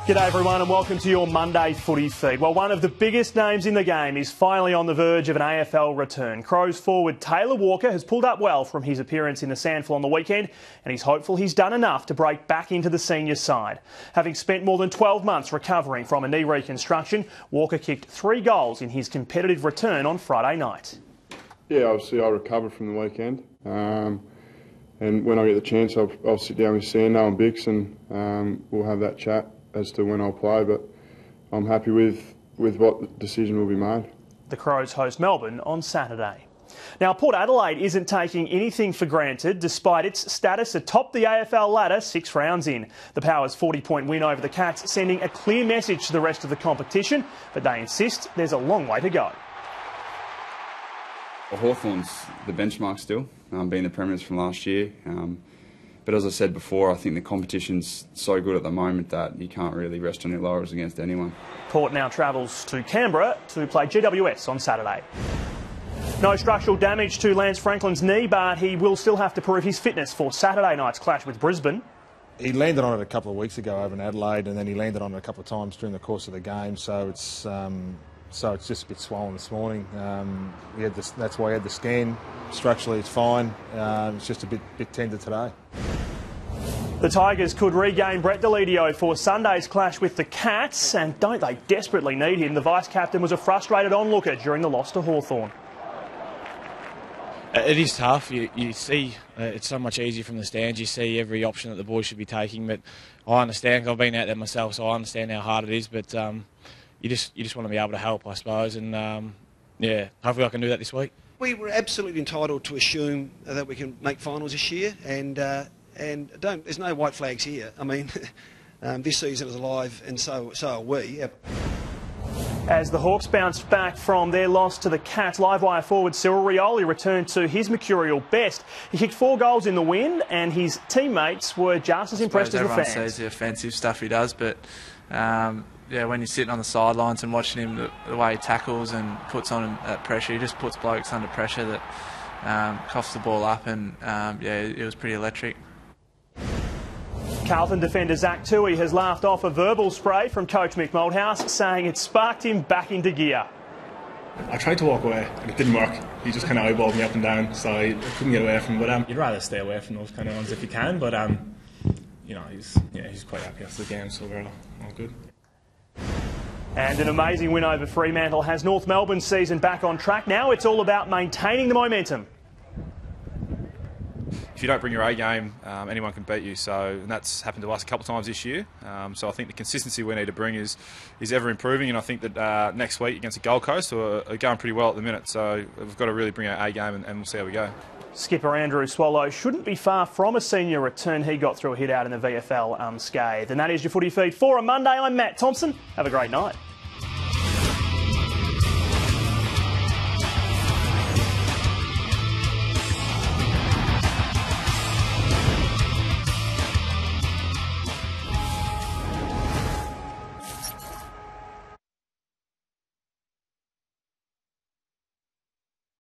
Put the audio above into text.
G'day everyone and welcome to your Monday footy feed. Well, one of the biggest names in the game is finally on the verge of an AFL return. Crows forward Taylor Walker has pulled up well from his appearance in the SANFL on the weekend and he's hopeful he's done enough to break back into the senior side. Having spent more than 12 months recovering from a knee reconstruction, Walker kicked 3 goals in his competitive return on Friday night. Yeah, obviously I recovered from the weekend and when I get the chance I'll sit down with Sando and Bix and we'll have that chat as to when I'll play, but I'm happy with what decision will be made. The Crows host Melbourne on Saturday. Now, Port Adelaide isn't taking anything for granted despite its status atop the AFL ladder 6 rounds in. The Power's 40-point win over the Cats sending a clear message to the rest of the competition, but they insist there's a long way to go. Well, Hawthorn's the benchmark still, being the premiers from last year. But as I said before, I think the competition's so good at the moment that you can't really rest on your laurels against anyone. Port now travels to Canberra to play GWS on Saturday. No structural damage to Lance Franklin's knee, but he will still have to prove his fitness for Saturday night's clash with Brisbane. He landed on it a couple of weeks ago over in Adelaide, and then he landed on it a couple of times during the course of the game, so it's just a bit swollen this morning. That's why he had the scan. Structurally it's fine, it's just a bit tender today. The Tigers could regain Brett DELEDIO for Sunday's clash with the Cats, and don't they desperately need him? The vice-captain was a frustrated onlooker during the loss to Hawthorn. It is tough. You see it's so much easier from the stands. You see every option that the boys should be taking, but I understand. I've been out there myself, so I understand how hard it is, but you just want to be able to help, I suppose, and yeah, hopefully I can do that this week. We were absolutely entitled to assume that we can make finals this year, and there's no white flags here. I mean, this season is alive, and so are we. As the Hawks bounced back from their loss to the Cats, Livewire forward Cyril Rioli returned to his mercurial best. He kicked 4 goals in the win, and his teammates were just as impressed as the fans. Everyone sees the offensive stuff he does, but yeah, when you're sitting on the sidelines and watching him, the way he tackles and puts on that pressure, he just puts blokes under pressure that coughs the ball up, and yeah, it was pretty electric. Carlton defender Zach Toohey has laughed off a verbal spray from coach Mick Moldhouse, saying it sparked him back into gear. I tried to walk away and it didn't work. He just kind of eyeballed me up and down, so I couldn't get away from him. But you'd rather stay away from those kind of ones if you can. But you know, he's quite happy after the game, so we're all good. And an amazing win over Fremantle has North Melbourne's season back on track. Now it's all about maintaining the momentum. If you don't bring your A game, anyone can beat you. And that's happened to us a couple of times this year. So I think the consistency we need to bring is ever improving, and I think that next week against the Gold Coast are going pretty well at the minute. So we've got to really bring our A game, and we'll see how we go. Skipper Andrew Swallow shouldn't be far from a senior return. He got through a hit out in the VFL unscathed. And that is your footy feed for a Monday. I'm Matt Thompson. Have a great night.